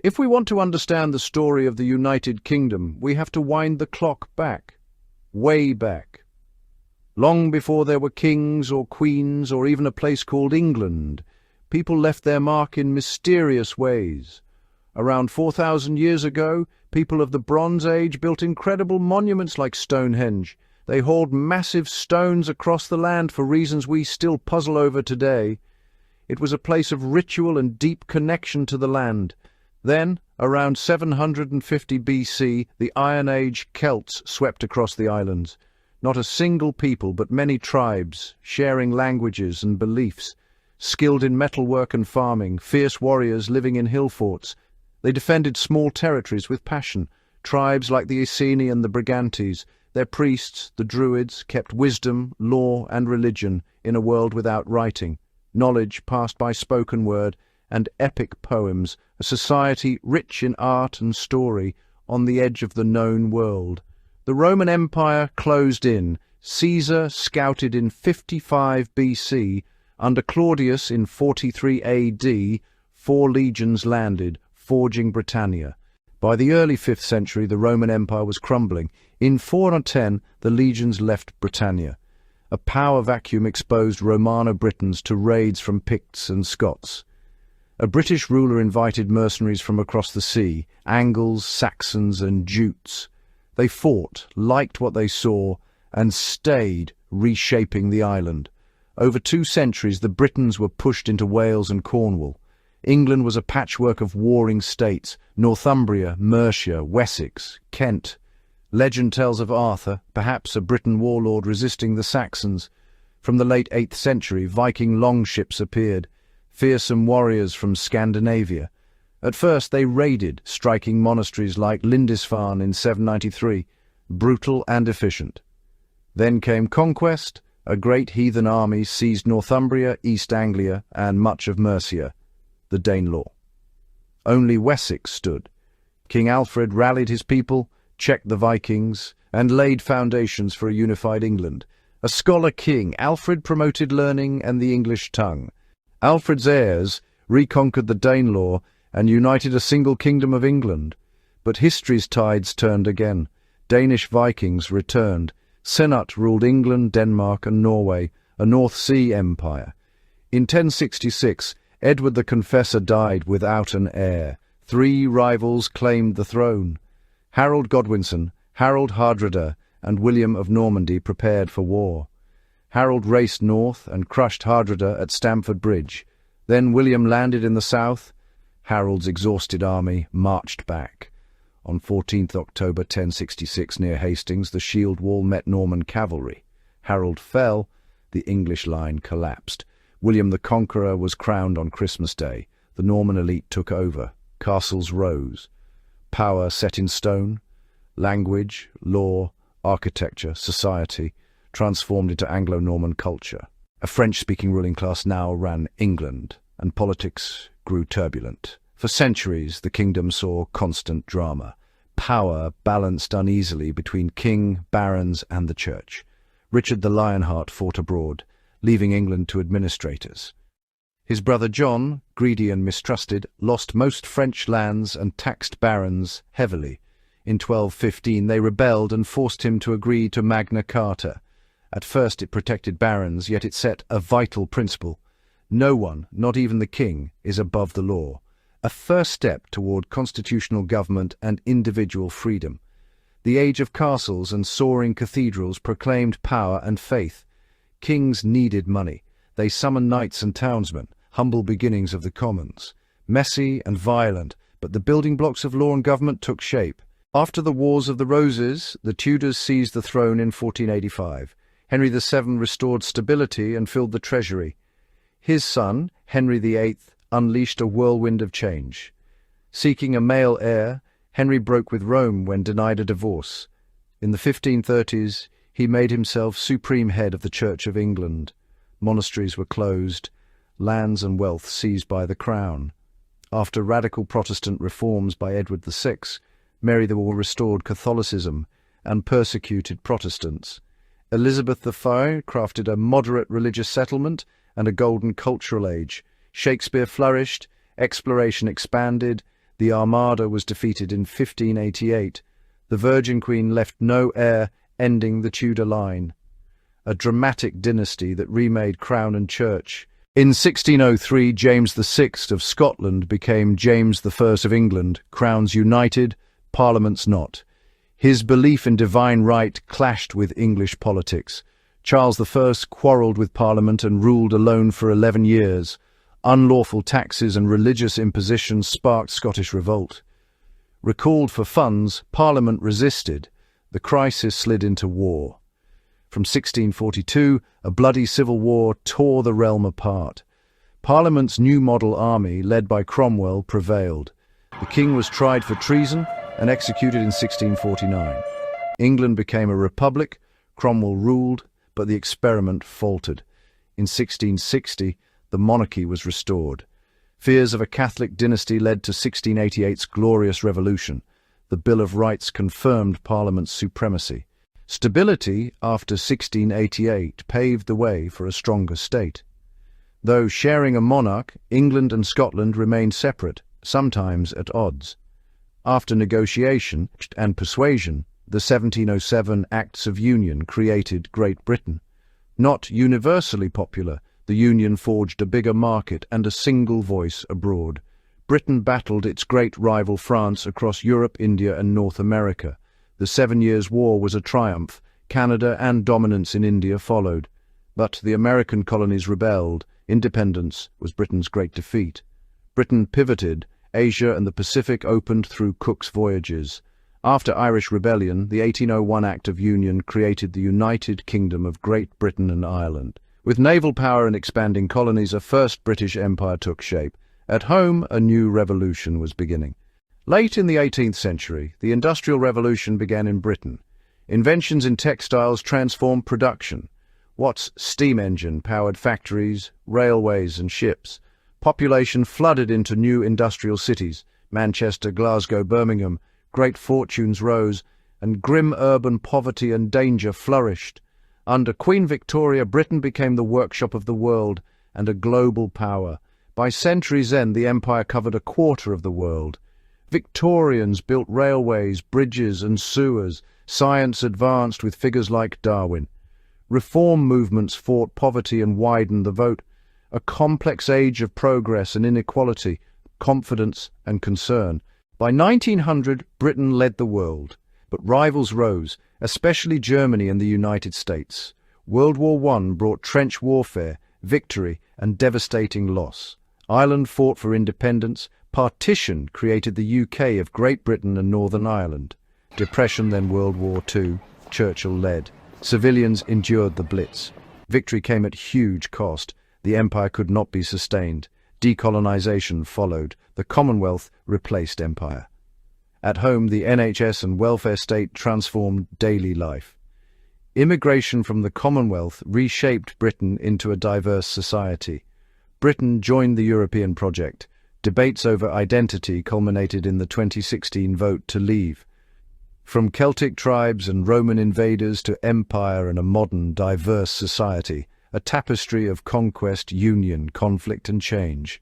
If we want to understand the story of the United Kingdom, we have to wind the clock back, way back. Long before there were kings or queens or even a place called England, people left their mark in mysterious ways. Around 4,000 years ago, people of the Bronze Age built incredible monuments like Stonehenge. They hauled massive stones across the land for reasons we still puzzle over today. It was a place of ritual and deep connection to the land. Then, around 750 BC, the Iron Age Celts swept across the islands. Not a single people, but many tribes, sharing languages and beliefs, skilled in metalwork and farming, fierce warriors living in hill forts. They defended small territories with passion. Tribes like the Iceni and the Brigantes, their priests, the Druids, kept wisdom, law, and religion in a world without writing, knowledge passed by spoken word, and epic poems, a society rich in art and story on the edge of the known world. The Roman Empire closed in. Caesar scouted in 55 BC. Under Claudius in 43 AD, 4 legions landed, forging Britannia. By the early 5th century, the Roman Empire was crumbling. In 410, the legions left Britannia. A power vacuum exposed Romano-Britons to raids from Picts and Scots. A British ruler invited mercenaries from across the sea, Angles, Saxons and Jutes. They fought, liked what they saw, and stayed, reshaping the island. Over 2 centuries, the Britons were pushed into Wales and Cornwall. England was a patchwork of warring states: Northumbria, Mercia, Wessex, Kent. Legend tells of Arthur, perhaps a Briton warlord resisting the Saxons. From the late 8th century, Viking longships appeared, fearsome warriors from Scandinavia. At first they raided, striking monasteries like Lindisfarne in 793, brutal and efficient. Then came conquest. A great heathen army seized Northumbria, East Anglia, and much of Mercia, the Danelaw. Only Wessex stood. King Alfred rallied his people, checked the Vikings, and laid foundations for a unified England. A scholar king, Alfred promoted learning and the English tongue. Alfred's heirs reconquered the Danelaw and united a single kingdom of England. But history's tides turned again. Danish Vikings returned. Senat ruled England, Denmark and Norway, a North Sea empire. In 1066, Edward the Confessor died without an heir. 3 rivals claimed the throne. Harold Godwinson, Harold Hardrada, and William of Normandy prepared for war. Harold raced north and crushed Hardrada at Stamford Bridge. Then William landed in the south. Harold's exhausted army marched back. On 14th October 1066, near Hastings, the shield wall met Norman cavalry. Harold fell. The English line collapsed. William the Conqueror was crowned on Christmas Day. The Norman elite took over. Castles rose. Power set in stone. Language, law, architecture, society transformed into Anglo-Norman culture. A French-speaking ruling class now ran England, and politics grew turbulent. For centuries, the kingdom saw constant drama. Power balanced uneasily between king, barons, and the church. Richard the Lionheart fought abroad, leaving England to administrators. His brother John, greedy and mistrusted, lost most French lands and taxed barons heavily. In 1215 they rebelled and forced him to agree to Magna Carta. At first it protected barons, yet it set a vital principle. No one, not even the king, is above the law. A first step toward constitutional government and individual freedom. The age of castles and soaring cathedrals proclaimed power and faith. Kings needed money. They summoned knights and townsmen, humble beginnings of the commons. Messy and violent, but the building blocks of law and government took shape. After the Wars of the Roses, the Tudors seized the throne in 1485. Henry VII restored stability and filled the treasury. His son, Henry VIII, unleashed a whirlwind of change. Seeking a male heir, Henry broke with Rome when denied a divorce. In the 1530s, he made himself supreme head of the Church of England. Monasteries were closed, lands and wealth seized by the crown. After radical Protestant reforms by Edward VI, Mary the War restored Catholicism and persecuted Protestants. Elizabeth I crafted a moderate religious settlement and a golden cultural age. Shakespeare flourished, exploration expanded, The Armada was defeated in 1588. The Virgin Queen left no heir, ending the Tudor line. A dramatic dynasty that remade crown and church. In 1603, James VI of Scotland became James I of England, crowns united, parliaments not. His belief in divine right clashed with English politics. Charles I quarrelled with Parliament and ruled alone for 11 years. Unlawful taxes and religious impositions sparked Scottish revolt. Recalled for funds, Parliament resisted. The crisis slid into war. From 1642, a bloody civil war tore the realm apart. Parliament's new model army, led by Cromwell, prevailed. The king was tried for treason and executed in 1649. England became a republic, Cromwell ruled, but the experiment faltered. In 1660, the monarchy was restored. Fears of a Catholic dynasty led to 1688's Glorious Revolution. The Bill of Rights confirmed Parliament's supremacy. Stability after 1688 paved the way for a stronger state. Though sharing a monarch, England and Scotland remained separate, sometimes at odds. After negotiation and persuasion, the 1707 Acts of Union created Great Britain. Not universally popular, the Union forged a bigger market and a single voice abroad. Britain battled its great rival France across Europe, India, and North America. The 7 Years' War was a triumph. Canada and dominance in India followed. But the American colonies rebelled. Independence was Britain's great defeat. Britain pivoted. Asia and the Pacific opened through Cook's voyages. After Irish Rebellion, the 1801 Act of Union created the United Kingdom of Great Britain and Ireland. With naval power and expanding colonies, a first British Empire took shape. At home, a new revolution was beginning. Late in the 18th century, the Industrial Revolution began in Britain. Inventions in textiles transformed production. Watt's steam engine powered factories, railways, and ships. Population flooded into new industrial cities. Manchester, Glasgow, Birmingham. Great fortunes rose, and grim urban poverty and danger flourished. Under Queen Victoria, Britain became the workshop of the world and a global power. By century's end, the empire covered a quarter of the world. Victorians built railways, bridges, and sewers. Science advanced with figures like Darwin. Reform movements fought poverty and widened the vote. A complex age of progress and inequality, confidence and concern. By 1900, Britain led the world, but rivals rose, especially Germany and the United States. World War I brought trench warfare, victory, and devastating loss. Ireland fought for independence. Partition created the UK of Great Britain and Northern Ireland. Depression, then World War II. Churchill led. Civilians endured the Blitz. Victory came at huge cost. The empire could not be sustained. Decolonization followed. The Commonwealth replaced empire. At home, the NHS and welfare state transformed daily life. Immigration from the Commonwealth reshaped Britain into a diverse society. Britain joined the European project. Debates over identity culminated in the 2016 vote to leave. From Celtic tribes and Roman invaders to empire and a modern, diverse society, a tapestry of conquest, union, conflict and change.